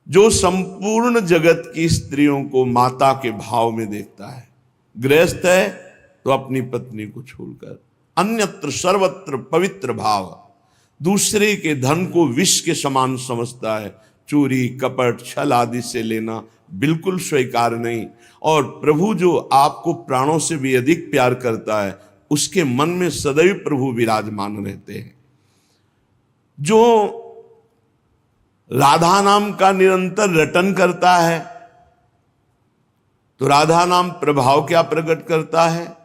जो संपूर्ण जगत की स्त्रियों को माता के भाव में देखता है। गृहस्थ है तो अपनी पत्नी को छोड़कर अन्यत्र सर्वत्र पवित्र भाव, दूसरे के धन को विष के समान समझता है। चोरी कपट छल आदि से लेना बिल्कुल स्वीकार नहीं। और प्रभु जो आपको प्राणों से भी अधिक प्यार करता है, उसके मन में सदैव प्रभु विराजमान रहते हैं। जो राधा नाम का निरंतर रटन करता है, तो राधा नाम प्रभाव क्या प्रकट करता है?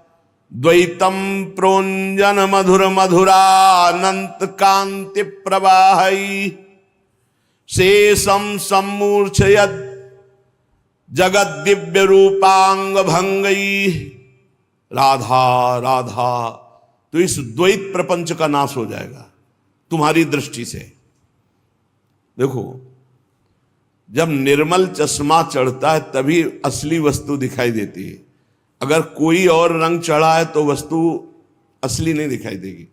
द्वैतम प्रोंजन मधुर मधुरानंत कांति प्रवाहई शेषम सम्मूर्छयद जगत दिव्य रूपांग भंगई। राधा राधा, तो इस द्वैत प्रपंच का नाश हो जाएगा तुम्हारी दृष्टि से। देखो, जब निर्मल चश्मा चढ़ता है तभी असली वस्तु दिखाई देती है। अगर कोई और रंग चढ़ा है तो वस्तु असली नहीं दिखाई देगी।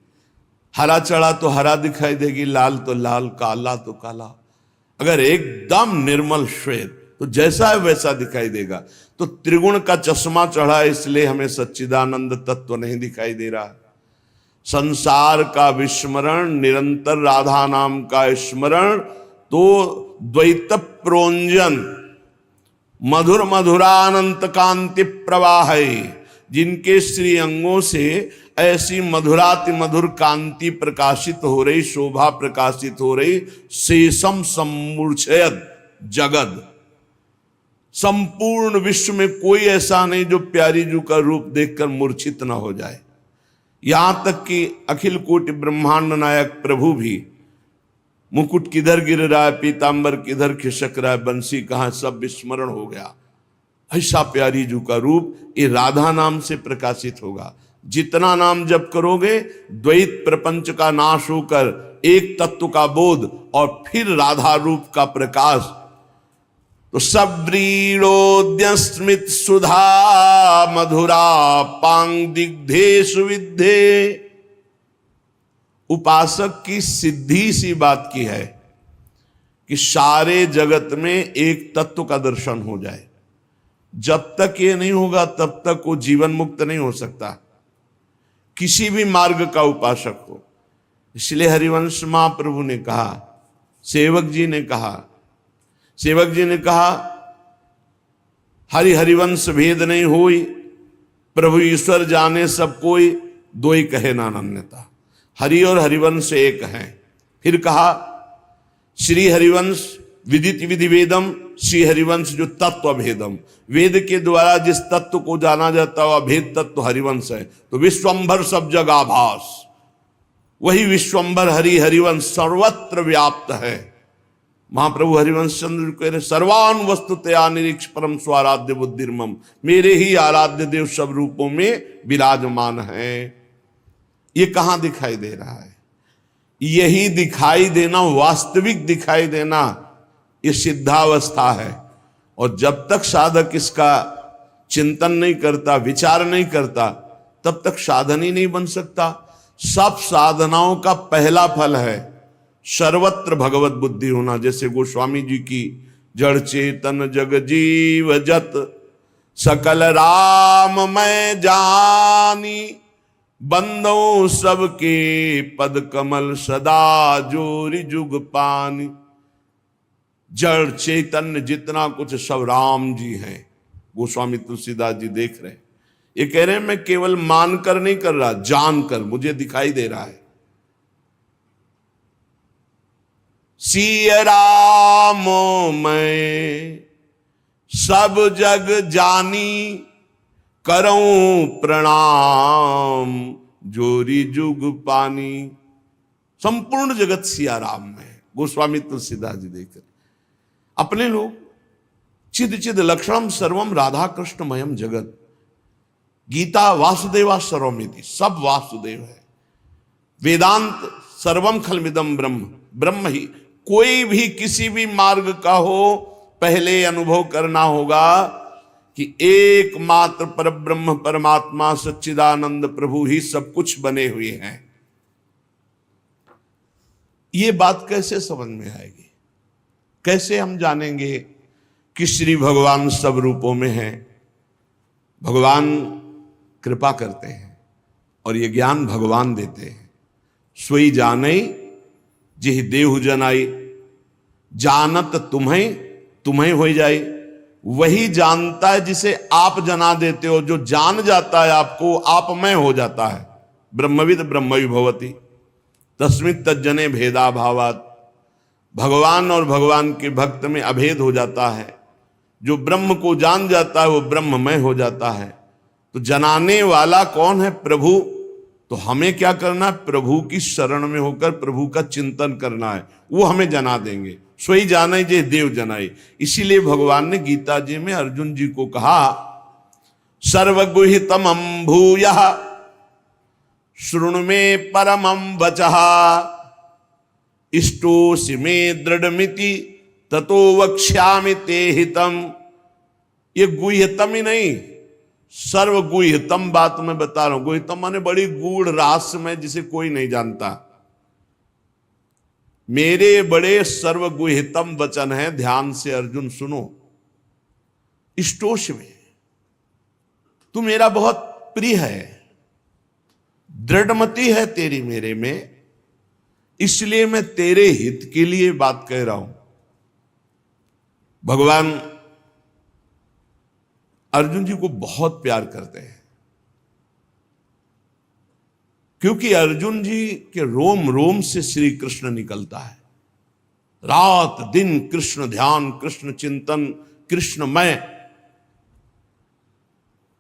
हरा चढ़ा तो हरा दिखाई देगी, लाल तो लाल, काला तो काला। अगर एकदम निर्मल श्वेत तो जैसा है वैसा दिखाई देगा। तो त्रिगुण का चश्मा चढ़ा है, इसलिए हमें सच्चिदानंद तत्व नहीं दिखाई दे रहा। संसार का विस्मरण, निरंतर राधा नाम का स्मरण, तो द्वैत प्रोंजन मधुर मधुरानंत कांति प्रवाह, जिनके श्री अंगों से ऐसी मधुराति मधुर कांति प्रकाशित हो रही, शोभा प्रकाशित हो रही। शेषम सम्मूर्छयद जगद, संपूर्ण विश्व में कोई ऐसा नहीं जो प्यारी जी का रूप देखकर मूर्छित न हो जाए। यहां तक कि अखिल कोटि ब्रह्मांड नायक प्रभु भी मुकुट किधर गिर रहा है, पीतांबर किधर खिसक रहा है, बंसी कहां, सब विस्मरण हो गया। ऐसा प्यारी जी का रूप ये राधा नाम से प्रकाशित होगा। जितना नाम जप करोगे, द्वैत प्रपंच का नाश होकर एक तत्व का बोध और फिर राधा रूप का प्रकाश। तो सब्रीड़ोद्य स्मित सुधा मधुरा पांग दिग्धे सुविद्धे। उपासक की सिद्धि सी बात की है कि सारे जगत में एक तत्व का दर्शन हो जाए। जब तक ये नहीं होगा तब तक वो जीवन मुक्त नहीं हो सकता, किसी भी मार्ग का उपासक हो। इसलिए हरिवंश महाप्रभु ने कहा, सेवक जी ने कहा हरिवंश भेद नहीं होई, प्रभु ईश्वर जाने सब कोई, दो ही कहे नानन्यता। हरि और हरिवंश एक हैं। फिर कहा श्री हरिवंश विदित विधि वेदम, श्री हरिवंश जो तत्व भेदम, वेद के द्वारा जिस तत्व को जाना जाता है वह भेद तत्व हरिवंश है। तो विश्वंभर सब जगह आभास, वही विश्वंभर हरि हरिवंश सर्वत्र व्याप्त है। महाप्रभु हरिवंश चंद्र कह रहे सर्वान वस्तुतया निरीक्ष परम स्वाराध्य बुद्धिर्मम, मेरे ही आराध्य देव सब रूपों में विराजमान है। ये कहां दिखाई दे रहा है? यही दिखाई देना, वास्तविक दिखाई देना, ये सिद्धावस्था है। और जब तक साधक इसका चिंतन नहीं करता, विचार नहीं करता, तब तक साधन ही नहीं बन सकता। सब साधनाओं का पहला फल है सर्वत्र भगवत बुद्धि होना। जैसे गोस्वामी जी की जड़ चेतन जग जीव जत सकल राम मैं जानी, बंदो सबके पद कमल सदा जोरी जुग पानी। जड़ चैतन्य जितना कुछ सब राम जी हैं। गोस्वामी तुलसीदास जी देख रहे हैं, ये कह रहे हैं मैं केवल मानकर नहीं कर रहा, जानकर मुझे दिखाई दे रहा है। सिय राम मैं सब जग जानी, करऊं प्रणाम जोरी जुग पानी। संपूर्ण जगत सिया राम में। गोस्वामी तुलसीदास जी देख अपने लोग चिद चिद लक्षणम सर्वम राधा कृष्णमयम जगत। गीता वासुदेवा सर्वमिति, सब वासुदेव है। वेदांत सर्वम खलमिदम ब्रह्म, ब्रह्म ही। कोई भी किसी भी मार्ग का हो, पहले अनुभव करना होगा कि एकमात्र परब्रह्म परमात्मा सच्चिदानंद प्रभु ही सब कुछ बने हुए हैं। ये बात कैसे समझ में आएगी? कैसे हम जानेंगे कि श्री भगवान सब रूपों में हैं? भगवान कृपा करते हैं और ये ज्ञान भगवान देते हैं। सोई जानई जिह देहु जनाई, जानत तुम्हें तुम्हें हो जाए। वही जानता है जिसे आप जना देते हो। जो जान जाता है आपको, आप में हो जाता है। ब्रह्मविद ब्रह्मवि भवति तस्मित् तज्जने भेदा भावात। भगवान और भगवान के भक्त में अभेद हो जाता है। जो ब्रह्म को जान जाता है वो ब्रह्ममय हो जाता है। तो जनाने वाला कौन है? प्रभु। तो हमें क्या करना है? प्रभु की शरण में होकर प्रभु का चिंतन करना है, वो हमें जना देंगे। सोई जाने जे देव जनाए। इसीलिए भगवान ने गीता जी में अर्जुन जी को कहा, सर्वगुहितमं भूयः शृणु मे परमं वचः, इष्टोसि मे दृढ़मिति ततो वक्ष्यामि ते हितम। ये गुह्यतम ही नहीं, सर्व गुह्यतम बात मैं बता रहा हूं। गुह्यतम माने बड़ी गूढ़ रहस्यमय, जिसे कोई नहीं जानता। मेरे बड़े सर्व गुह्यतम वचन है, ध्यान से अर्जुन सुनो। इष्टोष में तू मेरा बहुत प्रिय है, दृढ़मति है तेरी मेरे में, इसलिए मैं तेरे हित के लिए बात कह रहा हूं। भगवान अर्जुन जी को बहुत प्यार करते हैं, क्योंकि अर्जुन जी के रोम रोम से श्री कृष्ण निकलता है। रात दिन कृष्ण ध्यान, कृष्ण चिंतन, कृष्णमय।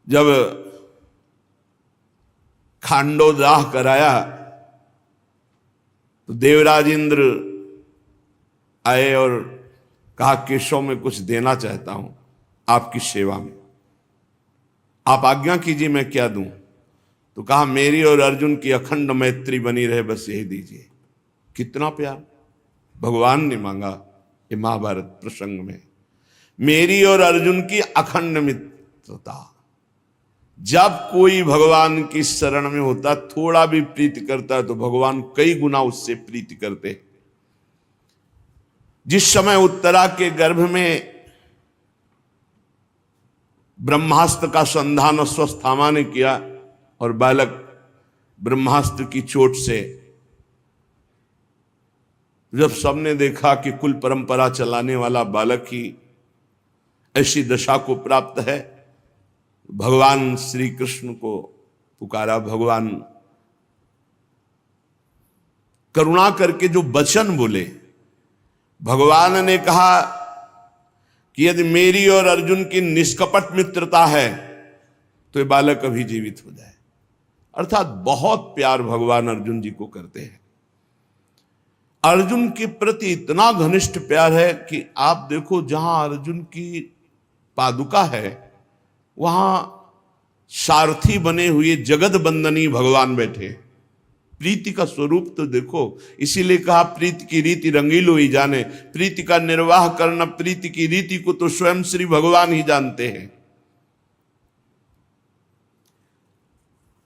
जब खांडोदाह कराया तो देवराज इंद्र आए और कहा, केशव में कुछ देना चाहता हूं आपकी सेवा में, आप आज्ञा कीजिए मैं क्या दूं। तो कहा, मेरी और अर्जुन की अखंड मैत्री बनी रहे, बस यही दीजिए। कितना प्यार भगवान ने मांगा ये महाभारत प्रसंग में। मेरी और अर्जुन की अखंड मित्रता। जब कोई भगवान की शरण में होता, थोड़ा भी प्रीति करता है तो भगवान कई गुना उससे प्रीति करते हैं। जिस समय उत्तरा के गर्भ में ब्रह्मास्त्र का संधान स्वस्थामा ने किया और बालक ब्रह्मास्त्र की चोट से, जब सबने देखा कि कुल परंपरा चलाने वाला बालक ही ऐसी दशा को प्राप्त है, भगवान श्री कृष्ण को पुकारा। भगवान करुणा करके जो वचन बोले, भगवान ने कहा कि यदि मेरी और अर्जुन की निष्कपट मित्रता है तो ये बालक अभी जीवित हो जाए। अर्थात बहुत प्यार भगवान अर्जुन जी को करते हैं। अर्जुन के प्रति इतना घनिष्ठ प्यार है कि आप देखो, जहां अर्जुन की पादुका है वहां सारथी बने हुए जगत बंदनी भगवान बैठे। प्रीति का स्वरूप तो देखो। इसीलिए कहा, प्रीति की रीति रंगीलो ही जाने। प्रीति का निर्वाह करना, प्रीति की रीति को तो स्वयं श्री भगवान ही जानते हैं।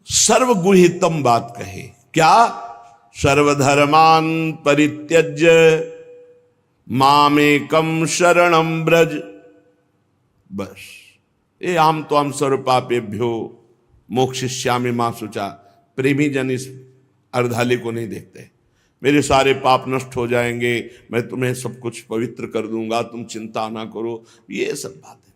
सर्वगुहितम बात कहे क्या? सर्वधर्मान परित्यज्य मामेकम शरणम ब्रज। बस ये आम तो हम सर्वपापेभ्यो मोक्षयिष्यामि मा शुचा। प्रेमी जन इस अर्धाली को नहीं देखते। मेरे सारे पाप नष्ट हो जाएंगे, मैं तुम्हें सब कुछ पवित्र कर दूंगा, तुम चिंता ना करो, ये सब बातें।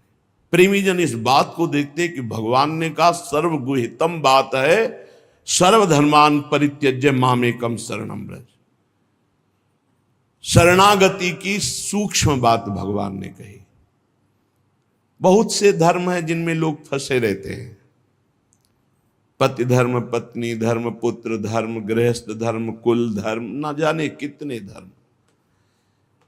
प्रेमी जन इस बात को देखते कि भगवान ने कहा सर्वगुहितम बात है, सर्वधर्मान परित्यज्य मामेकम शरणम ब्रज। शरणागति की सूक्ष्म बात भगवान ने कही। बहुत से धर्म हैं जिनमें लोग फंसे रहते हैं। पति धर्म, पत्नी धर्म, पुत्र धर्म, गृहस्थ धर्म, कुल धर्म, ना जाने कितने धर्म।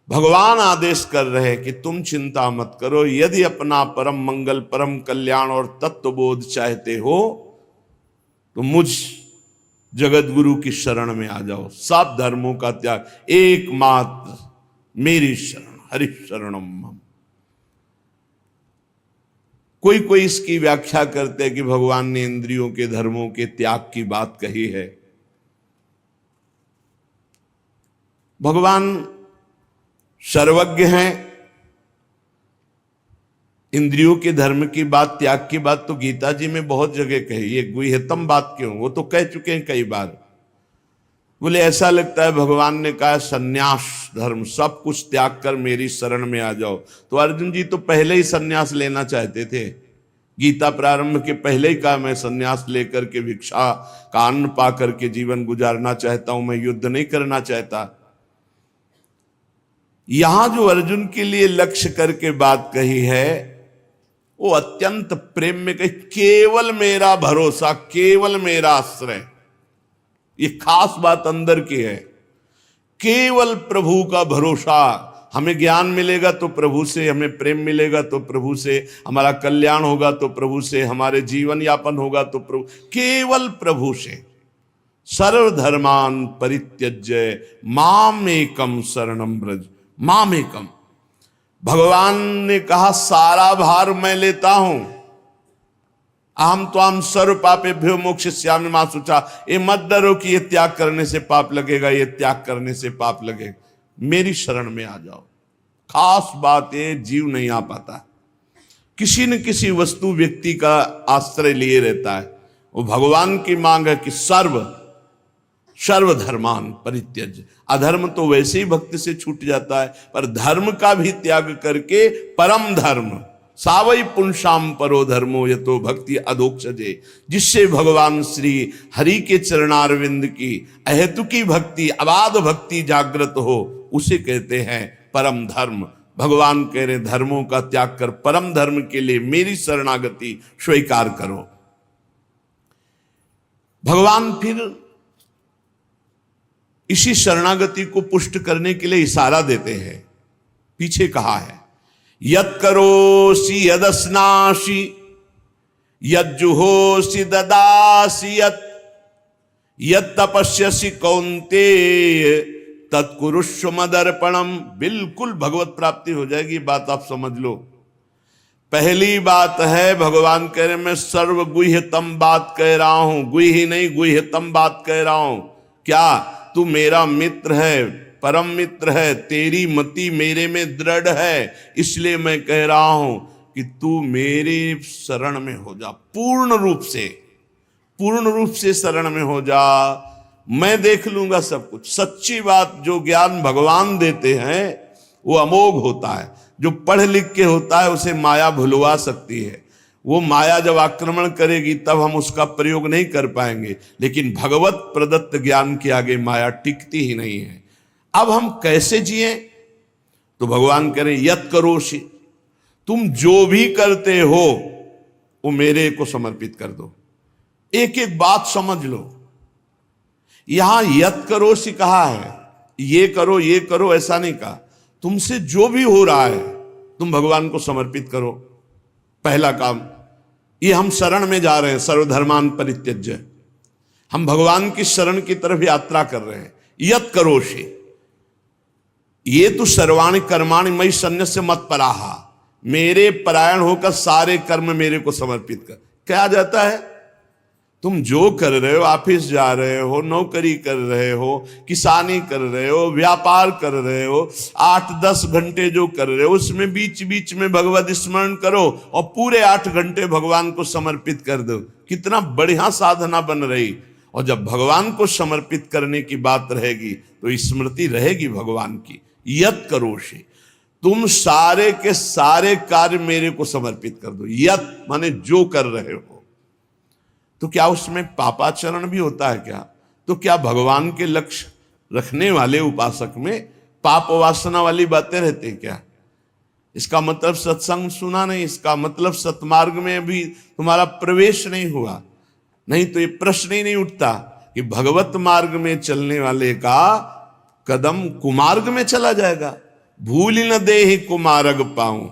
भगवान आदेश कर रहे हैं कि तुम चिंता मत करो। यदि अपना परम मंगल, परम कल्याण और तत्वबोध चाहते हो तो मुझ जगत गुरु की शरण में आ जाओ। सब धर्मों का त्याग, एकमात्र मेरी शरण, हरि शरणम मम। कोई कोई इसकी व्याख्या करते हैं कि भगवान ने इंद्रियों के धर्मों के त्याग की बात कही है। भगवान सर्वज्ञ हैं। इंद्रियों के धर्म की बात, त्याग की बात तो गीता जी में बहुत जगह कही, ये गुह्यतम बात क्यों, वो तो कह चुके हैं कई बार। बोले ऐसा लगता है भगवान ने कहा सन्यास धर्म, सब कुछ त्याग कर मेरी शरण में आ जाओ। तो अर्जुन जी तो पहले ही सन्यास लेना चाहते थे, गीता प्रारंभ के पहले ही कहा मैं सन्यास लेकर के भिक्षा का अन्न पा करके जीवन गुजारना चाहता हूं, मैं युद्ध नहीं करना चाहता। यहां जो अर्जुन के लिए लक्ष्य करके बात कही है वो अत्यंत प्रेम में कही, केवल मेरा भरोसा, केवल मेरा आश्रय। ये खास बात अंदर की है, केवल प्रभु का भरोसा। हमें ज्ञान मिलेगा तो प्रभु से, हमें प्रेम मिलेगा तो प्रभु से, हमारा कल्याण होगा तो प्रभु से, हमारे जीवन यापन होगा तो प्रभु, केवल प्रभु से। सर्वधर्मान परित्यज्य माम एकम शरणम ब्रज, माम एकम। भगवान ने कहा सारा भार मैं लेता हूं। अहम त्वाम सर्व पापेभ्यो मोक्षयिष्यामि मा शुचा। ये मत डरो कि ये त्याग करने से पाप लगेगा, ये त्याग करने से पाप लगेगा, मेरी शरण में आ जाओ। खास बात है, जीव नहीं आ पाता, किसी न किसी वस्तु व्यक्ति का आश्रय लिए रहता है। वो भगवान की मांग है कि सर्वधर्मान परित्यज्य। अधर्म तो वैसे ही भक्ति से छूट जाता है, पर धर्म का भी त्याग करके परम धर्म, सावई पुंसाम परो धर्मो यतो भक्ति अधोक्षजे, जिससे भगवान श्री हरि के चरणारविंद की अहेतुकी भक्ति, अबाध भक्ति जागृत हो, उसे कहते हैं परम धर्म। भगवान कह रहे धर्मों का त्याग कर परम धर्म के लिए मेरी शरणागति स्वीकार करो। भगवान फिर इसी शरणागति को पुष्ट करने के लिए इशारा देते हैं। पीछे कहा है यत् करोसि यदस्नासि यज्जुहोसि ददासि यत् तपस्यसि कौन्तेय तत्कुरुष्व मदर्पणम। बिल्कुल भगवत प्राप्ति हो जाएगी, बात आप समझ लो। पहली बात है भगवान कह रहे मैं सर्व गुह्यतम बात कह रहा हूं, गुह्य नहीं गुह्यतम बात कह रहा हूं। क्या तू मेरा मित्र है, परम मित्र है, तेरी मति मेरे में दृढ़ है, इसलिए मैं कह रहा हूं कि तू मेरे शरण में हो जा, पूर्ण रूप से शरण में हो जा, मैं देख लूंगा सब कुछ। सच्ची बात, जो ज्ञान भगवान देते हैं वो अमोघ होता है, जो पढ़ लिख के होता है उसे माया भुलवा सकती है। वो माया जब आक्रमण करेगी तब हम उसका प्रयोग नहीं कर पाएंगे, लेकिन भगवत प्रदत्त ज्ञान के आगे माया टिकती ही नहीं है। अब हम कैसे जिए? तो भगवान कह रहे यत् करोषि, तुम जो भी करते हो वो मेरे को समर्पित कर दो। एक एक बात समझ लो, यहां यत् करोषि कहा है, ये करो ऐसा नहीं कहा। तुमसे जो भी हो रहा है तुम भगवान को समर्पित करो। पहला काम ये, हम शरण में जा रहे हैं, सर्वधर्मान परित्यज्य, हम भगवान की शरण की तरफ यात्रा कर रहे हैं। यत् करोषि, ये तो सर्वाणि कर्माणि मयि सन्न्यस्य मत्पराहा, मेरे परायण होकर सारे कर्म मेरे को समर्पित कर। क्या जाता है, तुम जो कर रहे हो, ऑफिस जा रहे हो, नौकरी कर रहे हो, किसानी कर रहे हो, व्यापार कर रहे हो, 8-10 घंटे जो कर रहे हो उसमें बीच बीच में भगवत स्मरण करो और पूरे 8 घंटे भगवान को समर्पित कर दो। कितना बढ़िया साधना बन रही। और जब भगवान को समर्पित करने की बात रहेगी तो स्मृति रहेगी भगवान की। यत् करोषि, तुम सारे के सारे कार्य मेरे को समर्पित कर दो। यत् माने जो कर रहे हो। तो क्या उसमें पापाचरण भी होता है क्या? तो क्या भगवान के लक्ष्य रखने वाले उपासक में पाप वासना वाली बातें रहती हैं क्या? इसका मतलब सत्संग सुना नहीं, इसका मतलब सतमार्ग में भी तुम्हारा प्रवेश नहीं हुआ। नहीं तो ये प्रश्न ही नहीं उठता कि भगवत मार्ग में चलने वाले का कदम कुमार्ग में चला जाएगा। भूल न देहि कुमार्ग पाऊं,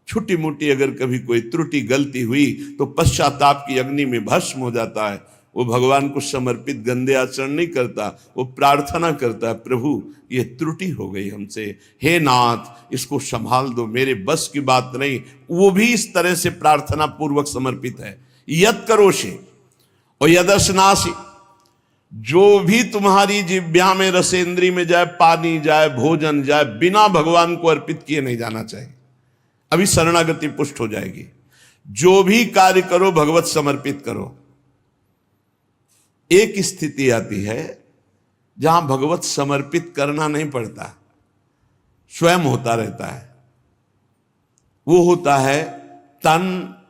छोटी मोटी अगर कभी कोई त्रुटि गलती हुई तो पश्चाताप की अग्नि में भस्म हो जाता है। वो भगवान को समर्पित गंदे आचरण नहीं करता, वो प्रार्थना करता है, प्रभु ये त्रुटि हो गई हमसे, हे नाथ इसको संभाल दो, मेरे बस की बात नहीं। वो भी इस तरह से प्रार्थना पूर्वक समर्पित है। यत् करोषि और यदस्नासि, जो भी तुम्हारी जिह्वा में, रसेंद्री में जाए, पानी जाए, भोजन जाए, बिना भगवान को अर्पित किए नहीं जाना चाहिए। अभी शरणागति पुष्ट हो जाएगी। जो भी कार्य करो भगवत समर्पित करो। एक स्थिति आती है जहां भगवत समर्पित करना नहीं पड़ता, स्वयं होता रहता है। वो होता है तन,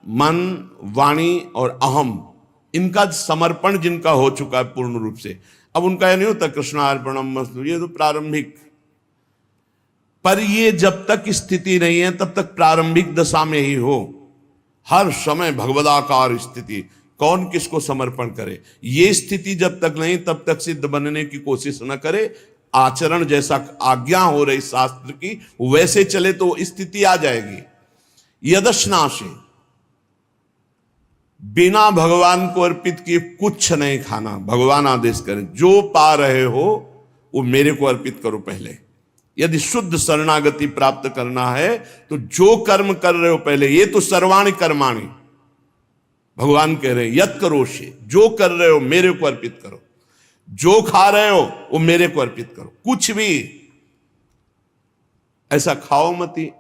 मन, वाणी और अहम, इनका समर्पण जिनका हो चुका है पूर्ण रूप से। अब उनका यह नहीं होता कृष्णार्पणम मस्तु, ये तो प्रारंभिक, पर ये जब तक स्थिति नहीं है तब तक प्रारंभिक दशा में ही हो। हर समय भगवदाकार स्थिति, कौन किसको समर्पण करे, ये स्थिति जब तक नहीं तब तक सिद्ध बनने की कोशिश न करे। आचरण जैसा आज्ञा हो रही शास्त्र की वैसे चले तो स्थिति आ जाएगी। यदश्नाशी, बिना भगवान को अर्पित किए कुछ नहीं खाना। भगवान आदेश करें जो पा रहे हो वो मेरे को अर्पित करो पहले। यदि शुद्ध शरणागति प्राप्त करना है तो जो कर्म कर रहे हो पहले, ये तो सर्वाणि कर्माणि, भगवान कह रहे हैं यत् करोषि, जो कर रहे हो मेरे को अर्पित करो। जो खा रहे हो वो मेरे को अर्पित करो। कुछ भी ऐसा खाओ मती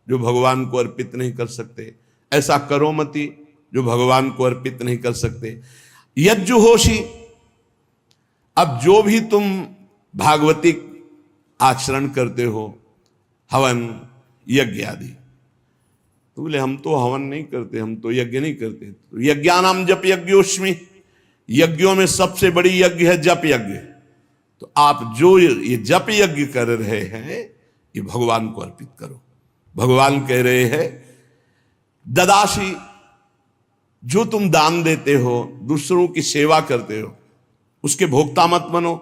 जो भगवान को अर्पित नहीं कर सकते, ऐसा करो मती जो भगवान को अर्पित नहीं कर सकते। यज्जुहोषि, अब जो भी तुम भागवतिक आचरण करते हो, हवन यज्ञ आदि, तो बोले हम तो हवन नहीं करते, हम तो यज्ञ नहीं करते। तो यज्ञानाम जप यज्ञोष्मि, यज्ञों में सबसे बड़ी यज्ञ है जप यज्ञ। तो आप जो ये जप यज्ञ कर रहे हैं ये भगवान को अर्पित करो। भगवान कह रहे हैं ददाशी, जो तुम दान देते हो, दूसरों की सेवा करते हो, उसके भोक्ता मत बनो,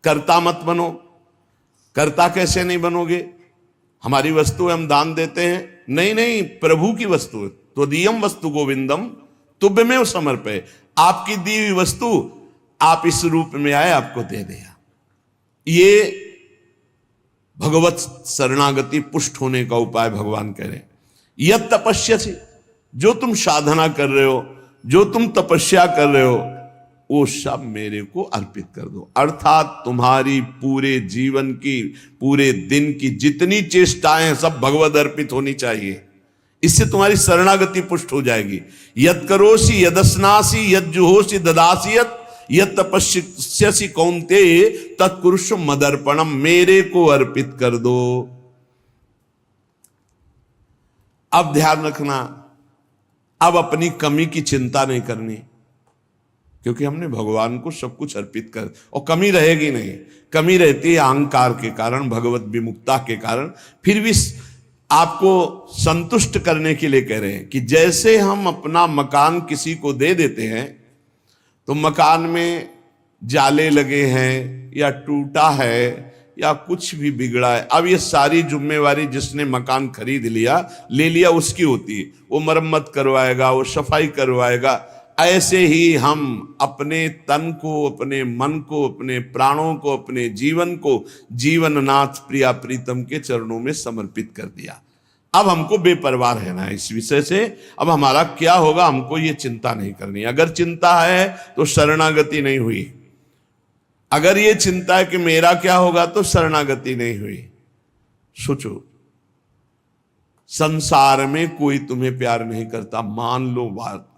कर्ता मत बनो। कर्ता कैसे नहीं बनोगे? हमारी वस्तु है, हम दान देते हैं, नहीं नहीं, प्रभु की वस्तु है। त्वदीयम वस्तु गोविंदम तुभ्यमेव समर्पय, आपकी दी हुई वस्तु आप इस रूप में आए, आपको दे दिया। ये भगवत शरणागति पुष्ट होने का उपाय भगवान कह रहे हैं। यत् तपस्यसि, जो तुम साधना कर रहे हो, जो तुम तपस्या कर रहे हो, वो सब मेरे को अर्पित कर दो। अर्थात तुम्हारी पूरे जीवन की, पूरे दिन की जितनी चेष्टाएं हैं सब भगवद अर्पित होनी चाहिए। इससे तुम्हारी शरणागति पुष्ट हो जाएगी। यत् करोषि यदस्नासि यज्जुहोषि ददासि यत् तपस्यसि कौन्तेय तत्कुरुष्व मदर्पणम, मेरे को अर्पित कर दो। अब ध्यान रखना, अब अपनी कमी की चिंता नहीं करनी, क्योंकि हमने भगवान को सब कुछ अर्पित कर, और कमी रहेगी नहीं। कमी रहती है अहंकार के कारण, भगवत विमुक्ता के कारण। फिर भी आपको संतुष्ट करने के लिए कह रहे हैं कि जैसे हम अपना मकान किसी को दे देते हैं, तो मकान में जाले लगे हैं या टूटा है या कुछ भी बिगड़ा है, अब ये सारी जिम्मेवारी जिसने मकान खरीद लिया, ले लिया, उसकी होती है। वो मरम्मत करवाएगा, वो सफाई करवाएगा। ऐसे ही हम अपने तन को, अपने मन को, अपने प्राणों को, अपने जीवन को जीवननाथ प्रिया प्रीतम के चरणों में समर्पित कर दिया। अब हमको बेपरवाह रहना है इस विषय से। अब हमारा क्या होगा हमको ये चिंता नहीं करनी। अगर चिंता है तो शरणागति नहीं हुई, अगर ये चिंता है कि मेरा क्या होगा तो शरणागति नहीं हुई। सोचो, संसार में कोई तुम्हें प्यार नहीं करता, मान लो बात।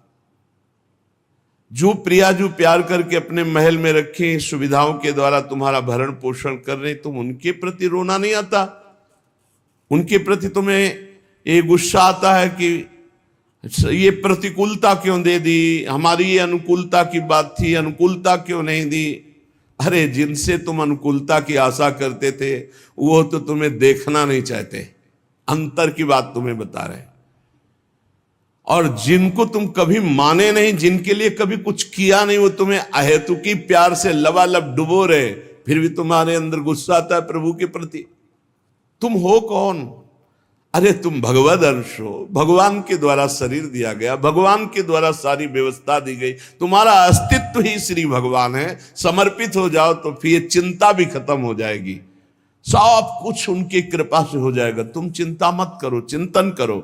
जो प्रिया, जो प्यार करके अपने महल में रखे, सुविधाओं के द्वारा तुम्हारा भरण पोषण कर रहे, तुम उनके प्रति रोना नहीं आता? उनके प्रति तुम्हें ये गुस्सा आता है कि ये प्रतिकूलता क्यों दे दी, हमारी ये अनुकूलता की बात थी, अनुकूलता क्यों नहीं दी? अरे जिनसे तुम अनुकूलता की आशा करते थे वो तो तुम्हें देखना नहीं चाहते, अंतर की बात तुम्हें बता रहे। और जिनको तुम कभी माने नहीं, जिनके लिए कभी कुछ किया नहीं, वो तुम्हें अहेतुकी प्यार से लबालब डुबो रहे, फिर भी तुम्हारे अंदर गुस्सा आता है प्रभु के प्रति। तुम हो कौन? अरे तुम भगवद अंश हो, भगवान के द्वारा शरीर दिया गया, भगवान के द्वारा सारी व्यवस्था दी गई, तुम्हारा अस्तित्व ही श्री भगवान है। समर्पित हो जाओ तो फिर चिंता भी खत्म हो जाएगी, सब कुछ उनकी कृपा से हो जाएगा। तुम चिंता मत करो, चिंतन करो।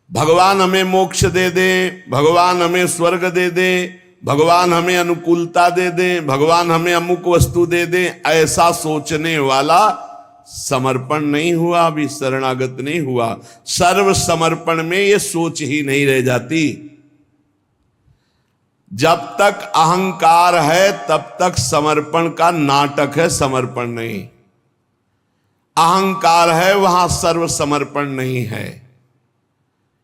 भगवान हमें मोक्ष दे दे, भगवान हमें स्वर्ग दे दे, भगवान हमें अनुकूलता दे दें, भगवान हमें अमुक वस्तु दे दें, ऐसा सोचने वाला समर्पण नहीं हुआ, अभी शरणागत नहीं हुआ। सर्व समर्पण में ये सोच ही नहीं रह जाती। जब तक अहंकार है तब तक समर्पण का नाटक है, समर्पण नहीं। अहंकार है वहां सर्व समर्पण नहीं है।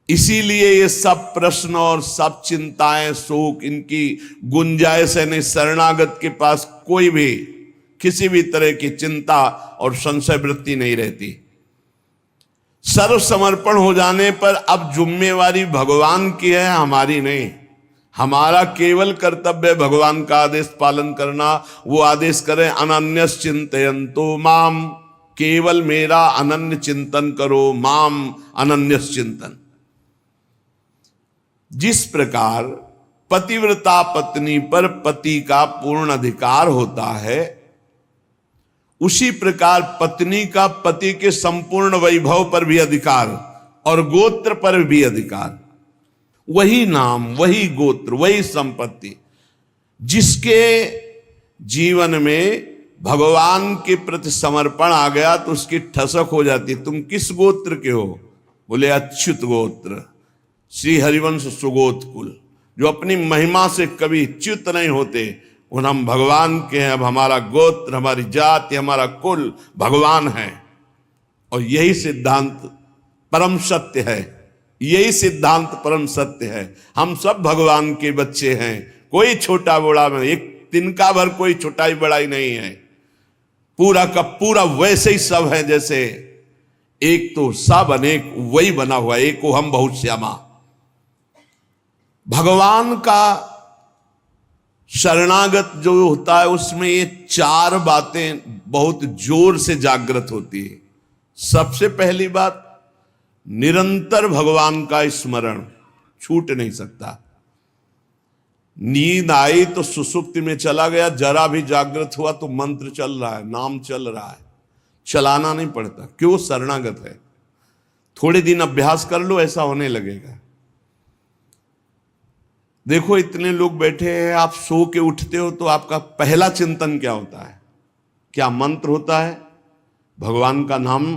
इसीलिए ये सब प्रश्न और सब चिंताएं, शोक, इनकी गुंजाइश है नहीं। शरणागत के पास कोई भी किसी भी तरह की चिंता और संशय वृत्ति नहीं रहती। सर्व समर्पण हो जाने पर अब जिम्मेवारी भगवान की है, हमारी नहीं। हमारा केवल कर्तव्य भगवान का आदेश पालन करना। वो आदेश करें अनन्यस चिंतयन्तो माम, केवल मेरा अनन्य चिंतन करो, माम अनन्यस चिंतन। जिस प्रकार पतिव्रता पत्नी पर पति का पूर्ण अधिकार होता है, उसी प्रकार पत्नी का पति के संपूर्ण वैभव पर भी अधिकार और गोत्र पर भी अधिकार। वही नाम, वही गोत्र, वही संपत्ति। जिसके जीवन में भगवान के प्रति समर्पण आ गया तो उसकी ठसक हो जाती। तुम किस गोत्र के हो? बोले अच्युत गोत्र, श्री हरिवंश सुगोत कुल। जो अपनी महिमा से कभी च्युत नहीं होते, उन हम भगवान के हैं। अब हमारा गोत्र, हमारी जाति, हमारा कुल भगवान है। और यही सिद्धांत परम सत्य है, यही सिद्धांत परम सत्य है। हम सब भगवान के बच्चे हैं, कोई छोटा बड़ा में एक तिनका भर कोई छोटाई बड़ाई नहीं है। पूरा का पूरा वैसे ही सब है जैसे एक तो सब अनेक वही बना हुआ, एक को हम बहुत श्यामा। भगवान का शरणागत जो होता है उसमें ये चार बातें बहुत जोर से जागृत होती है। सबसे पहली बात, निरंतर भगवान का स्मरण छूट नहीं सकता। नींद आई तो सुसुप्ति में चला गया, जरा भी जागृत हुआ तो मंत्र चल रहा है, नाम चल रहा है, चलाना नहीं पड़ता। क्यों? शरणागत है। थोड़े दिन अभ्यास कर लो, ऐसा होने लगेगा। देखो इतने लोग बैठे हैं, आप सो के उठते हो तो आपका पहला चिंतन क्या होता है? क्या मंत्र होता है? भगवान का नाम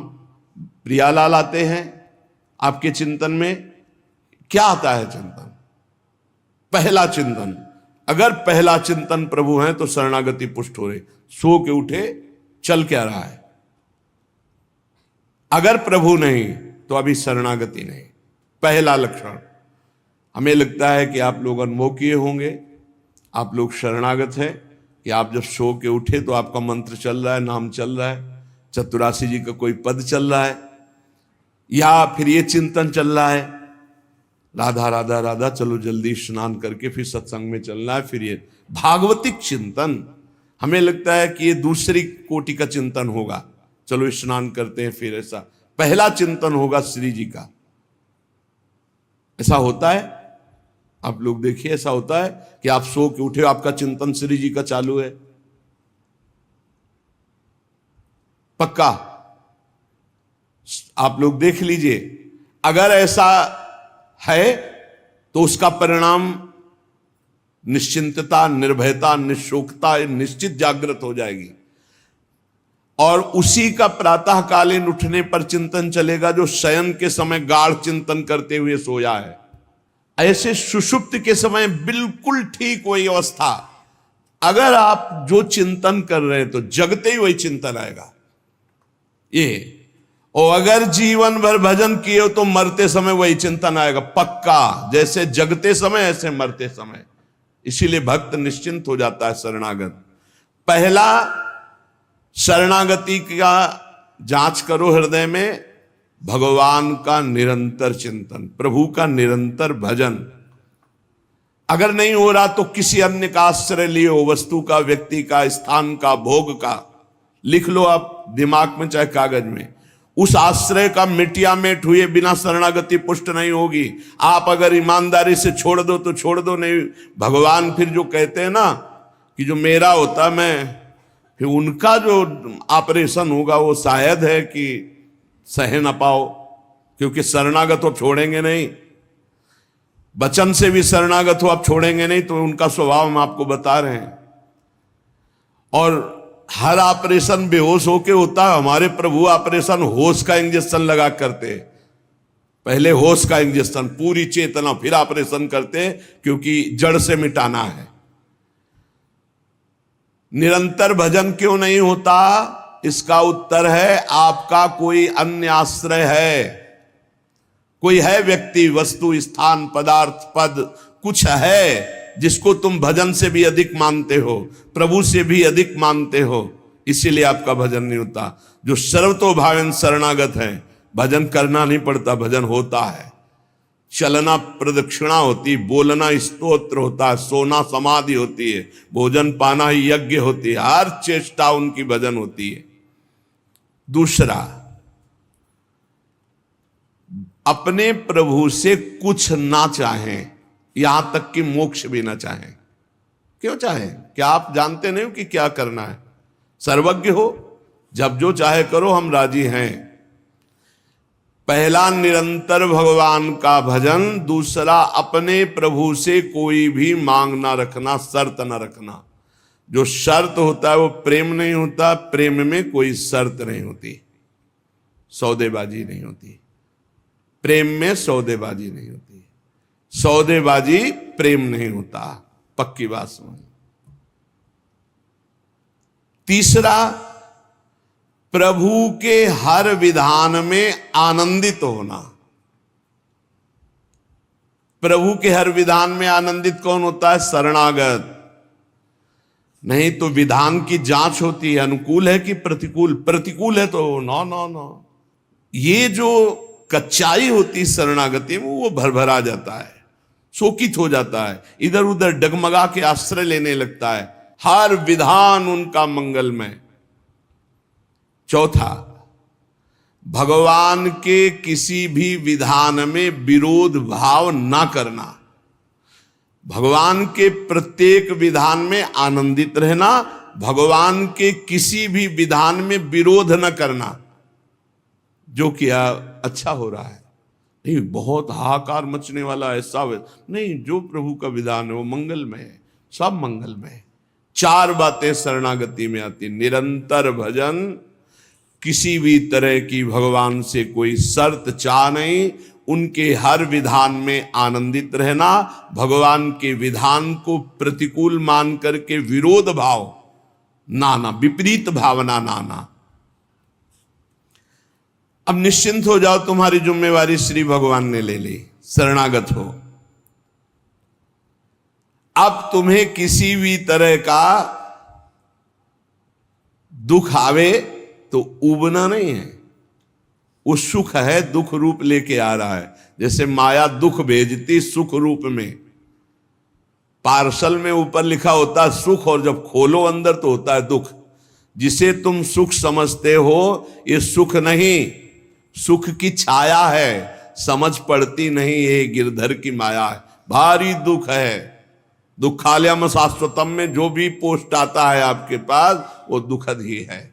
प्रियालाल आते हैं आपके चिंतन में? क्या आता है चिंतन? पहला चिंतन। अगर पहला चिंतन प्रभु है तो शरणागति पुष्ट हो रही। सो के उठे, चल क्या रहा है? अगर प्रभु नहीं तो अभी शरणागति नहीं। पहला लक्षण। हमें लगता है कि आप लोग अनुभव किए होंगे, आप लोग शरणागत हैं कि आप जब सो के उठे तो आपका मंत्र चल रहा है, नाम चल रहा है, चतुरासी जी का कोई पद चल रहा है, या फिर ये चिंतन चल रहा है, राधा राधा राधा, चलो जल्दी स्नान करके फिर सत्संग में चलना है। फिर ये भागवतिक चिंतन, हमें लगता है कि ये दूसरी कोटि का चिंतन होगा, चलो स्नान करते हैं फिर ऐसा। पहला चिंतन होगा श्री जी का। ऐसा होता है? आप लोग देखिए, ऐसा होता है कि आप सो के उठे, आपका चिंतन श्री जी का चालू है? पक्का? आप लोग देख लीजिए। अगर ऐसा है तो उसका परिणाम निश्चिंतता, निर्भयता, निशोकता निश्चित जागृत हो जाएगी। और उसी का प्रातःकालीन उठने पर चिंतन चलेगा जो शयन के समय गाढ़ चिंतन करते हुए सोया है। ऐसे सुषुप्त के समय बिल्कुल ठीक वही अवस्था। अगर आप जो चिंतन कर रहे हैं तो जगते ही वही चिंतन आएगा ये। और अगर जीवन भर भजन किए हो तो मरते समय वही चिंतन आएगा पक्का। जैसे जगते समय ऐसे मरते समय। इसीलिए भक्त निश्चिंत हो जाता है शरणागत। पहला, शरणागति का जांच करो हृदय में, भगवान का निरंतर चिंतन, प्रभु का निरंतर भजन। अगर नहीं हो रहा तो किसी अन्य का आश्रय लियो, वस्तु का, व्यक्ति का, स्थान का, भोग का, लिख लो आप दिमाग में चाहे कागज में। उस आश्रय का मिटिया मेट हुए बिना शरणागति पुष्ट नहीं होगी। आप अगर ईमानदारी से छोड़ दो तो छोड़ दो, नहीं भगवान फिर जो कहते हैं ना कि जो मेरा होता मैं, फिर उनका जो ऑपरेशन होगा वो शायद है कि सह न पाओ, क्योंकि शरणागत तो छोड़ेंगे नहीं। वचन से भी शरणागत हो, आप छोड़ेंगे नहीं, तो उनका स्वभाव हम आपको बता रहे हैं। और हर ऑपरेशन बेहोश होके होता है, हमारे प्रभु ऑपरेशन होश का इंजेक्शन लगा करते हैं। पहले होश का इंजेक्शन, पूरी चेतना, फिर ऑपरेशन करते, क्योंकि जड़ से मिटाना है। निरंतर भजन क्यों नहीं होता? इसका उत्तर है आपका कोई अन्य आश्रय है, कोई है व्यक्ति, वस्तु, स्थान, पदार्थ, पद, कुछ है जिसको तुम भजन से भी अधिक मानते हो, प्रभु से भी अधिक मानते हो, इसीलिए आपका भजन नहीं होता। जो सर्वतोभावेन शरणागत है, भजन करना नहीं पड़ता, भजन होता है। चलना प्रदक्षिणा होती, बोलना स्तोत्र होता है, सोना समाधि होती है, भोजन पाना ही यज्ञ होती है, हर चेष्टा उनकी भजन होती है। दूसरा, अपने प्रभु से कुछ ना चाहें, यहां तक कि मोक्ष भी ना चाहें। क्यों चाहें? क्या आप जानते नहीं हो कि क्या करना है? सर्वज्ञ हो, जब जो चाहे करो, हम राजी हैं। पहला निरंतर भगवान का भजन, दूसरा अपने प्रभु से कोई भी मांग ना रखना, शर्त ना रखना। जो शर्त होता है वो प्रेम नहीं होता, प्रेम में कोई शर्त नहीं होती, सौदेबाजी नहीं होती। प्रेम में सौदेबाजी नहीं होती, सौदेबाजी प्रेम नहीं होता, पक्की बात समझ। तीसरा, प्रभु के हर विधान में आनंदित होना। प्रभु के हर विधान में आनंदित कौन होता है? शरणागत। नहीं तो विधान की जांच होती है, अनुकूल है कि प्रतिकूल। प्रतिकूल है तो नो नो नो। ये जो कच्चाई होती शरणागति में, वो भरभरा जाता है, शोकित हो जाता है, इधर उधर डगमगा के आश्रय लेने लगता है। हर विधान उनका मंगलमय। चौथा, भगवान के किसी भी विधान में विरोध भाव ना करना। भगवान के प्रत्येक विधान में आनंदित रहना, भगवान के किसी भी विधान में विरोध न करना। जो किया अच्छा हो रहा है, नहीं बहुत हाहाकार मचने वाला ऐसा नहीं, जो प्रभु का विधान है वो मंगलमय है, सब मंगलमय है। चार बातें शरणागति में आती, निरंतर भजन, किसी भी तरह की भगवान से कोई शर्त चाह नहीं, उनके हर विधान में आनंदित रहना, भगवान के विधान को प्रतिकूल मान करके विरोध भाव नाना, विपरीत भावना नाना। अब निश्चिंत हो जाओ, तुम्हारी जिम्मेवारी श्री भगवान ने ले ली, शरणागत हो। अब तुम्हें किसी भी तरह का दुख आवे तो उबना नहीं है, वो सुख है, दुख रूप लेके आ रहा है। जैसे माया दुख भेजती सुख रूप में, पार्सल में ऊपर लिखा होता है सुख, और जब खोलो अंदर तो होता है दुख। जिसे तुम सुख समझते हो, ये सुख नहीं, सुख की छाया है, समझ पड़ती नहीं, ये गिरधर की माया है, भारी दुख है। दुखालयम शाश्वतम में जो भी पोस्ट आता है आपके पास, वो दुखद ही है।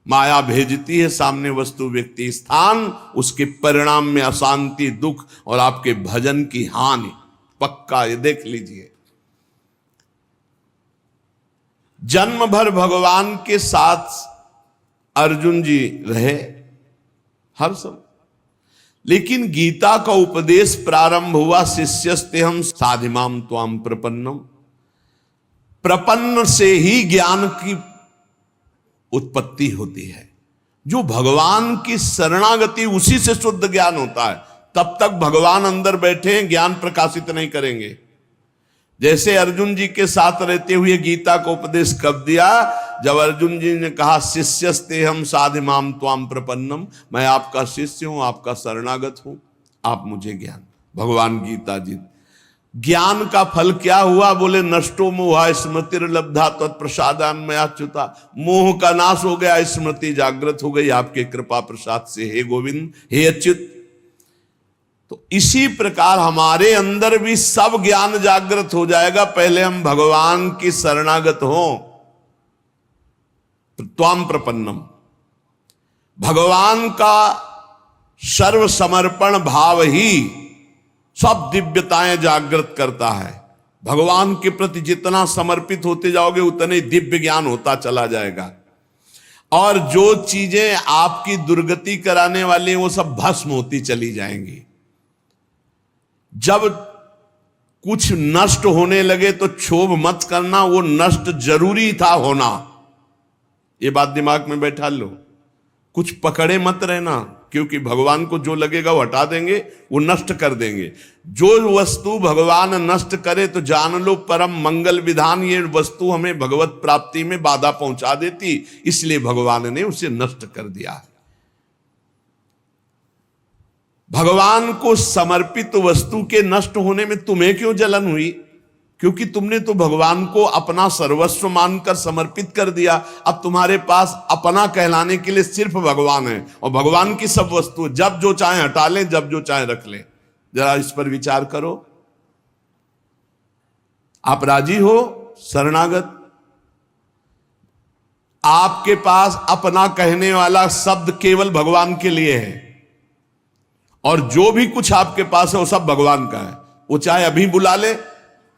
माया भेजती है सामने वस्तु, व्यक्ति, स्थान, उसके परिणाम में अशांति, दुख और आपके भजन की हानि। पक्का ये देख लीजिए। जन्म भर भगवान के साथ अर्जुन जी रहे हर समय, लेकिन गीता का उपदेश प्रारंभ हुआ, शिष्यस्ते हम साधिमाम त्वाम प्रपन्नम। प्रपन्न से ही ज्ञान की उत्पत्ति होती है। जो भगवान की शरणागति, उसी से शुद्ध ज्ञान होता है। तब तक भगवान अंदर बैठे हैं, ज्ञान प्रकाशित नहीं करेंगे। जैसे अर्जुन जी के साथ रहते हुए गीता को उपदेश कब दिया? जब अर्जुन जी ने कहा शिष्यस्ते हम साधिमाम त्वाम प्रपन्नम, मैं आपका शिष्य हूं, आपका शरणागत हूं, आप मुझे ज्ञान। भगवान गीता जी, ज्ञान का फल क्या हुआ? बोले नष्टो मोहा स्मृतिर्लब्धा तत्प्रसादान मयाच्युता। मोह का नाश हो गया, स्मृति जागृत हो गई आपके कृपा प्रसाद से, हे गोविंद, हे अच्युत। तो इसी प्रकार हमारे अंदर भी सब ज्ञान जागृत हो जाएगा, पहले हम भगवान की शरणागत हों। त्वाम प्रपन्नम, भगवान का सर्व समर्पण भाव ही सब दिव्यताएं जागृत करता है। भगवान के प्रति जितना समर्पित होते जाओगे उतने दिव्य ज्ञान होता चला जाएगा, और जो चीजें आपकी दुर्गति कराने वाली हैं वो सब भस्म होती चली जाएंगी। जब कुछ नष्ट होने लगे तो क्षोभ मत करना, वो नष्ट जरूरी था होना, ये बात दिमाग में बैठा लो। कुछ पकड़े मत रहना, क्योंकि भगवान को जो लगेगा वो हटा देंगे, वो नष्ट कर देंगे। जो वस्तु भगवान नष्ट करे तो जान लो परम मंगल विधान, ये वस्तु हमें भगवत प्राप्ति में बाधा पहुंचा देती, इसलिए भगवान ने उसे नष्ट कर दिया। भगवान को समर्पित वस्तु के नष्ट होने में तुम्हें क्यों जलन हुई? क्योंकि तुमने तो भगवान को अपना सर्वस्व मानकर समर्पित कर दिया। अब तुम्हारे पास अपना कहलाने के लिए सिर्फ भगवान है, और भगवान की सब वस्तु जब जो चाहे हटा ले, जब जो चाहे रख ले। जरा इस पर विचार करो। आप राजी हो? शरणागत। आपके पास अपना कहने वाला शब्द केवल भगवान के लिए है, और जो भी कुछ आपके पास है वो सब भगवान का है। वो चाहे अभी बुला ले,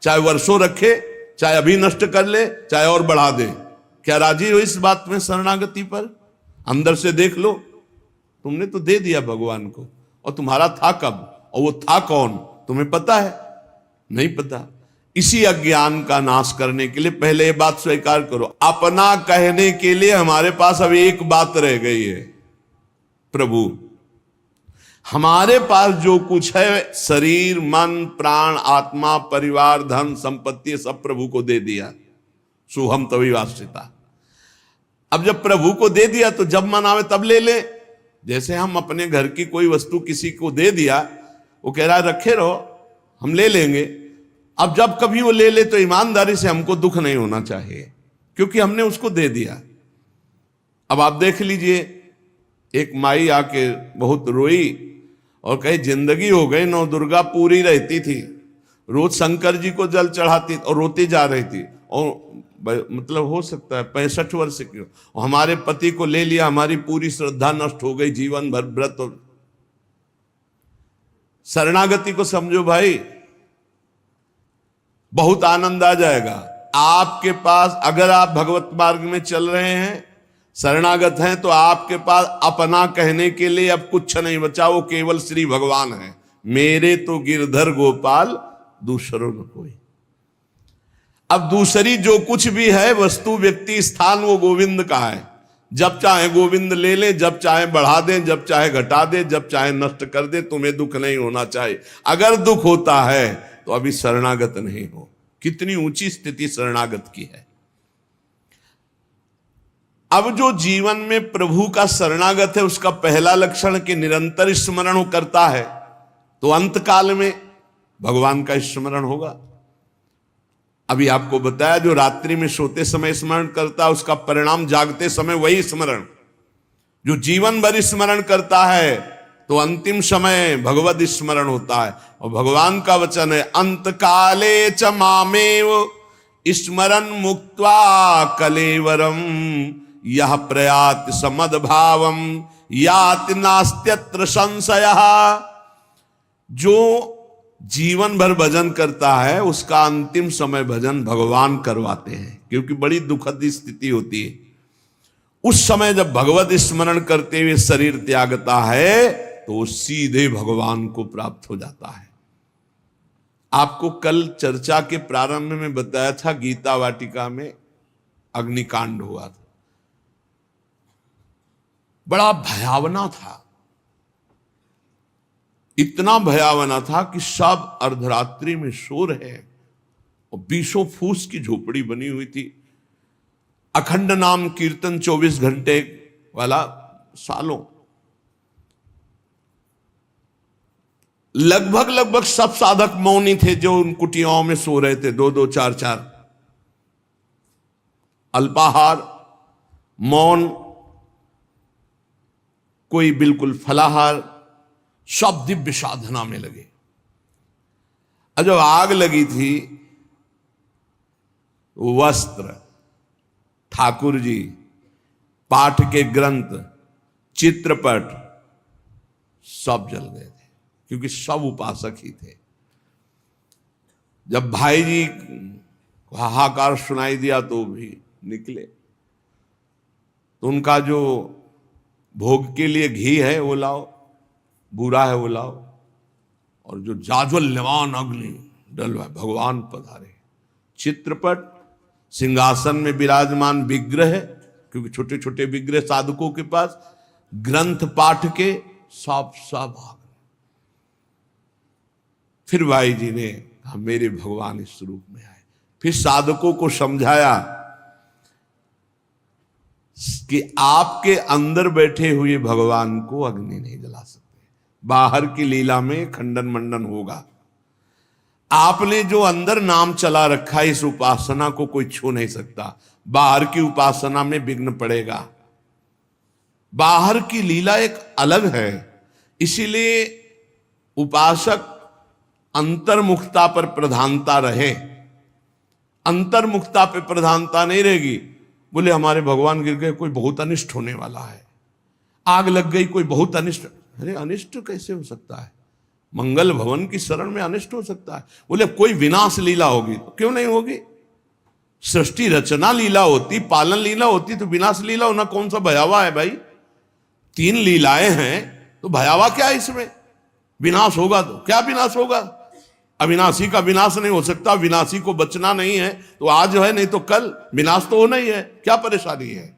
चाहे वर्षों रखे, चाहे अभी नष्ट कर ले, चाहे और बढ़ा दे। क्या राजी हो इस बात में शरणागति पर? अंदर से देख लो, तुमने तो दे दिया भगवान को, और तुम्हारा था कब, और वो था कौन, तुम्हें पता है? नहीं पता। इसी अज्ञान का नाश करने के लिए पहले ये बात स्वीकार करो, अपना कहने के लिए हमारे पास अब एक बात रह गई है, प्रभु। हमारे पास जो कुछ है, शरीर, मन, प्राण, आत्मा, परिवार, धन, संपत्ति, सब प्रभु को दे दिया। सुहम तभी वास्तिता। अब जब प्रभु को दे दिया तो जब मन आवे तब ले ले। जैसे हम अपने घर की कोई वस्तु किसी को दे दिया, वो कह रहा है रखे रहो, हम ले लेंगे। अब जब कभी वो ले ले तो ईमानदारी से हमको दुख नहीं होना चाहिए, क्योंकि हमने उसको दे दिया। अब आप देख लीजिए, एक माई आके बहुत रोई और कही जिंदगी हो गई, नौ दुर्गा पूरी रहती थी, रोज शंकर जी को जल चढ़ाती और रोती जा रही थी, और मतलब हो सकता है 65 वर्ष की, और हमारे पति को ले लिया, हमारी पूरी श्रद्धा नष्ट हो गई, जीवन भर व्रत। शरणागति को समझो भाई, बहुत आनंद आ जाएगा आपके पास। अगर आप भगवत मार्ग में चल रहे हैं, शरणागत हैं, तो आपके पास अपना कहने के लिए अब कुछ नहीं बचा, वो केवल श्री भगवान है। मेरे तो गिरधर गोपाल दूसरों न कोई। अब दूसरी जो कुछ भी है, वस्तु, व्यक्ति, स्थान, वो गोविंद का है। जब चाहे गोविंद ले ले, जब चाहे बढ़ा दे, जब चाहे घटा दे, जब चाहे नष्ट कर दे, तुम्हें दुख नहीं होना चाहिए। अगर दुख होता है तो अभी शरणागत नहीं हो। कितनी ऊंची स्थिति शरणागत की है। अब जो जीवन में प्रभु का शरणागत है, उसका पहला लक्षण कि निरंतर स्मरण करता है, तो अंत काल में भगवान का स्मरण होगा। अभी आपको बताया, जो रात्रि में सोते समय स्मरण करता है, उसका परिणाम जागते समय वही स्मरण। जो जीवन भर स्मरण करता है तो अंतिम समय भगवत स्मरण होता है। और भगवान का वचन है, अंत काले च मामेव स्मरन् मुक्त्वा कलेवरम यह प्रयात समद भावम याति नास्त्यत्र संशयः। जो जीवन भर भजन करता है, उसका अंतिम समय भजन भगवान करवाते हैं, क्योंकि बड़ी दुखद स्थिति होती है। उस समय जब भगवत स्मरण करते हुए शरीर त्यागता है, तो वो सीधे भगवान को प्राप्त हो जाता है। आपको कल चर्चा के प्रारंभ में बताया था, गीता वाटिका में अग्निकांड हुआ था, बड़ा भयावना था। इतना भयावना था कि सब अर्धरात्रि में सो रहे, और 20 फूस की झोपड़ी बनी हुई थी। अखंड नाम कीर्तन 24 घंटे वाला, सालों। लगभग सब साधक मौनी थे, जो उन कुटियाओं में सो रहे थे, 2-2, 4-4। अल्पाहार, मौन, कोई बिल्कुल फलाहार, सब दिव्य साधना में लगे। और जब आग लगी थी, वस्त्र, ठाकुर जी, पाठ के ग्रंथ, चित्रपट सब जल गए थे, क्योंकि सब उपासक ही थे। जब भाई जी को हाहाकार सुनाई दिया तो भी निकले। तो उनका जो भोग के लिए घी है वो लाओ, बूरा है वो लाओ, और जो जाज्वल्यमान अग्नि डलवा, भगवान पधारे। चित्रपट, सिंहासन में विराजमान विग्रह है, क्योंकि छोटे छोटे विग्रह साधकों के पास, ग्रंथ पाठ के सब भाग। फिर भाई जी ने कहा मेरे भगवान इस रूप में आए। फिर साधकों को समझाया कि आपके अंदर बैठे हुए भगवान को अग्नि नहीं जला सकते, बाहर की लीला में खंडन मंडन होगा। आपने जो अंदर नाम चला रखा है, इस उपासना को कोई छू नहीं सकता, बाहर की उपासना में विघ्न पड़ेगा। बाहर की लीला एक अलग है, इसीलिए उपासक अंतर्मुखता पर प्रधानता रहे। अंतर्मुखता पर प्रधानता नहीं रहेगी, बोले हमारे भगवान गिर गए, कोई बहुत अनिष्ट होने वाला है, आग लग गई, कोई बहुत अनिष्ट। अरे अनिष्ट कैसे हो सकता है? मंगल भवन की शरण में अनिष्ट हो सकता है? बोले कोई विनाश लीला होगी, तो क्यों नहीं होगी? सृष्टि रचना लीला होती, पालन लीला होती, तो विनाश लीला होना कौन सा भयावह है भाई? 3 लीलाएं हैं, तो भयावह क्या है इसमें? विनाश होगा तो क्या विनाश होगा? अविनाशी का विनाश नहीं हो सकता, विनाशी को बचना नहीं है, तो आज है नहीं तो कल विनाश तो होना ही है, क्या परेशानी है?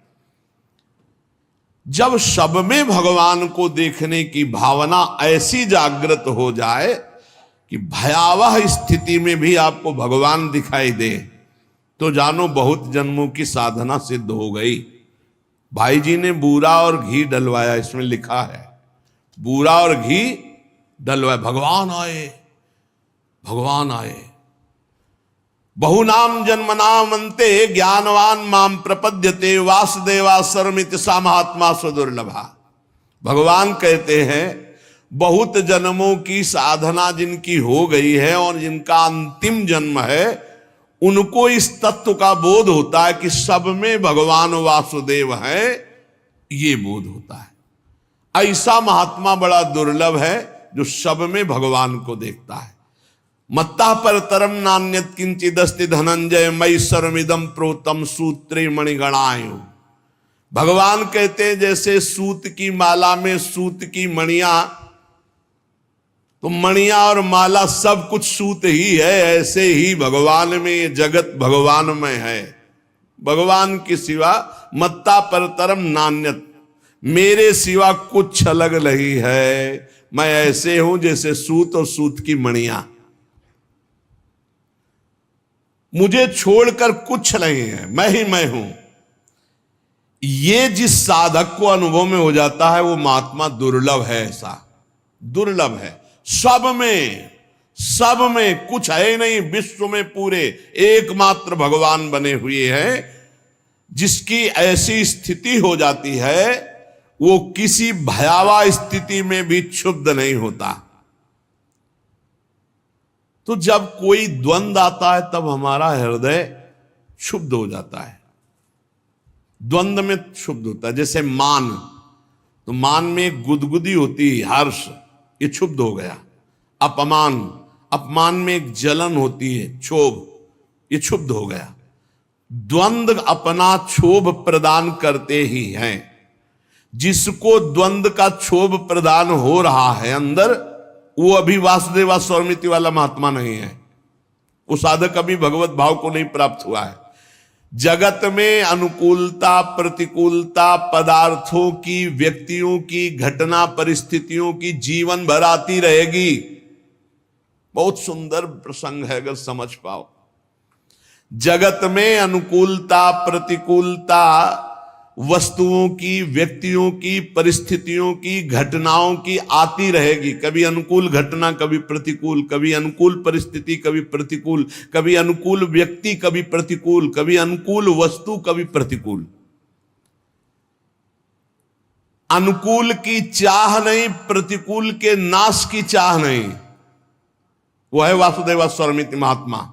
जब सब में भगवान को देखने की भावना ऐसी जागृत हो जाए कि भयावह स्थिति में भी आपको भगवान दिखाई दे, तो जानो बहुत जन्मों की साधना सिद्ध हो गई। भाई जी ने बूरा और घी डलवाया, इसमें लिखा है बूरा और घी डलवाया, भगवान आए, भगवान आए। बहुनाम जन्मनाम अन्ते ज्ञानवान माम प्रपद्यते वासुदेवा सर्वमिति सा महात्मा स्वदुर्लभा। भगवान कहते हैं बहुत जन्मों की साधना जिनकी हो गई है और जिनका अंतिम जन्म है, उनको इस तत्व का बोध होता है कि सब में भगवान वासुदेव है, ये बोध होता है। ऐसा महात्मा बड़ा दुर्लभ है जो सब में भगवान को देखता है। मत्ता पर तरम नान्यत किंचिदस्ति धनंजय मई सर्वमिदम प्रोतम सूत्रे मणिगणायु। भगवान कहते हैं जैसे सूत की माला में सूत की मणियां, तो मणियां और माला सब कुछ सूत ही है, ऐसे ही भगवान में ये जगत भगवान में है। भगवान के सिवा मत्ता पर तरम नान्यत, मेरे सिवा कुछ अलग नहीं है। मैं ऐसे हूं जैसे सूत और सूत की मणियां, मुझे छोड़कर कुछ नहीं है, मैं ही मैं हूं। ये जिस साधक को अनुभव में हो जाता है वो महात्मा दुर्लभ है, ऐसा दुर्लभ है। सब में कुछ है नहीं, विश्व में पूरे एकमात्र भगवान बने हुए हैं। जिसकी ऐसी स्थिति हो जाती है वो किसी भयावह स्थिति में भी क्षुब्ध नहीं होता। तो जब कोई द्वंद आता है तब हमारा हृदय क्षुब्ध हो जाता है, द्वंद में क्षुब्ध होता है। जैसे मान, तो मान में गुदगुदी होती है, हर्ष, ये क्षुब्ध हो गया। अपमान, अपमान में एक जलन होती है, क्षोभ, ये क्षुब्ध हो गया। द्वंद अपना क्षोभ प्रदान करते ही हैं। जिसको द्वंद का क्षोभ प्रदान हो रहा है अंदर, वो अभी वासुदेवा स्वरमिति वाला महात्मा नहीं है, वो साधक अभी भगवत भाव को नहीं प्राप्त हुआ है। जगत में अनुकूलता प्रतिकूलता पदार्थों की, व्यक्तियों की, घटना परिस्थितियों की जीवन भर आती रहेगी। बहुत सुंदर प्रसंग है अगर समझ पाओ। जगत में अनुकूलता प्रतिकूलता वस्तुओं की, व्यक्तियों की, परिस्थितियों की, घटनाओं की आती रहेगी। कभी अनुकूल घटना, कभी प्रतिकूल, कभी अनुकूल परिस्थिति, कभी प्रतिकूल, कभी अनुकूल व्यक्ति, कभी प्रतिकूल, कभी अनुकूल वस्तु, कभी प्रतिकूल। अनुकूल की चाह नहीं, प्रतिकूल के नाश की चाह नहीं। वो है वासुदेवा स्वरमिति महात्मा।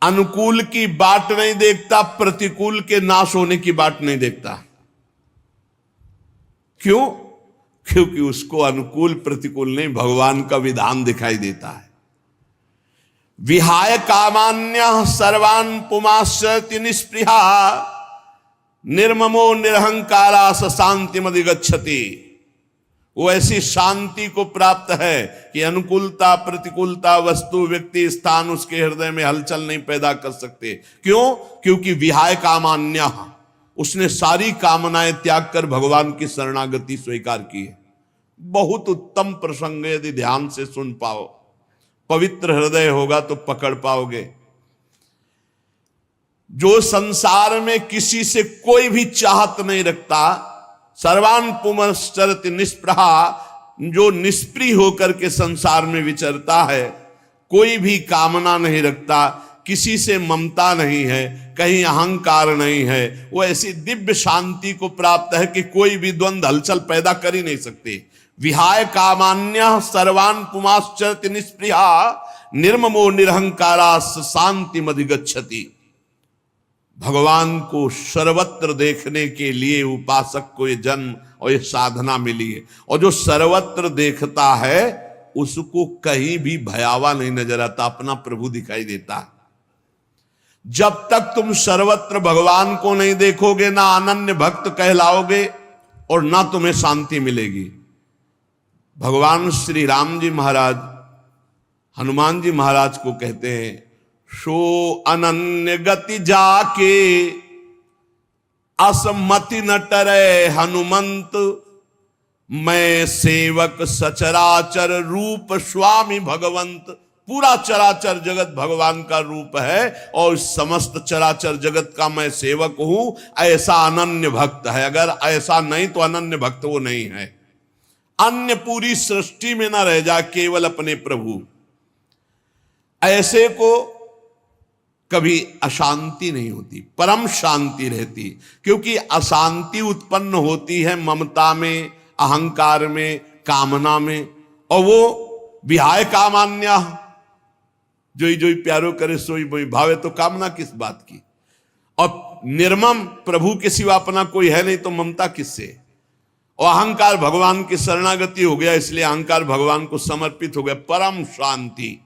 अनुकूल की बाट नहीं देखता, प्रतिकूल के नाश होने की बाट नहीं देखता। क्यों? क्योंकि उसको अनुकूल प्रतिकूल नहीं, भगवान का विधान दिखाई देता है। विहाय कामान्यः सर्वान् पुमाश्चरति निस्पृहा निर्ममो निरहंकारा स शांतिमधिगच्छति। वो ऐसी शांति को प्राप्त है कि अनुकूलता प्रतिकूलता वस्तु व्यक्ति स्थान उसके हृदय में हलचल नहीं पैदा कर सकते। क्यों? क्योंकि विहाय कामान्य, उसने सारी कामनाएं त्याग कर भगवान की शरणागति स्वीकार की है। बहुत उत्तम प्रसंग, यदि ध्यान से सुन पाओ, पवित्र हृदय होगा तो पकड़ पाओगे। जो संसार में किसी से कोई भी चाहत नहीं रखता, सर्वान पुमश्चरति निस्पृहा, जो निष्प्रिय होकर के संसार में विचरता है, कोई भी कामना नहीं रखता, किसी से ममता नहीं है, कहीं अहंकार नहीं है, वो ऐसी दिव्य शांति को प्राप्त है कि कोई भी द्वंद्व हलचल पैदा कर ही नहीं सकते। विहाय कामान्य सर्वान पुमाश्चरति निस्पृहा निर्ममो निरहंकारा शांति मधिगच्छति। भगवान को सर्वत्र देखने के लिए उपासक को ये जन्म और ये साधना मिली है। और जो सर्वत्र देखता है उसको कहीं भी भयावा नहीं नजर आता, अपना प्रभु दिखाई देता है। जब तक तुम सर्वत्र भगवान को नहीं देखोगे, ना अनन्य भक्त कहलाओगे और ना तुम्हें शांति मिलेगी। भगवान श्री राम जी महाराज हनुमान जी महाराज को कहते हैं, सो अनन्य गति जाके असमति न टरे हनुमंत, मैं सेवक सचराचर रूप स्वामी भगवंत। पूरा चराचर जगत भगवान का रूप है और समस्त चराचर जगत का मैं सेवक हूं, ऐसा अनन्य भक्त है। अगर ऐसा नहीं तो अनन्य भक्त वो नहीं है। अन्य पूरी सृष्टि में ना रह जा, केवल अपने प्रभु। ऐसे को कभी अशांति नहीं होती, परम शांति रहती। क्योंकि अशांति उत्पन्न होती है ममता में, अहंकार में, कामना में। और वो विहाय कामान्य, जोई जोई प्यारो करे सोई बोई भावे, तो कामना किस बात की। और निर्मम, प्रभु के सिवा अपना कोई है नहीं तो ममता किससे। और अहंकार भगवान की शरणागति हो गया, इसलिए अहंकार भगवान को समर्पित हो गया। परम शांति।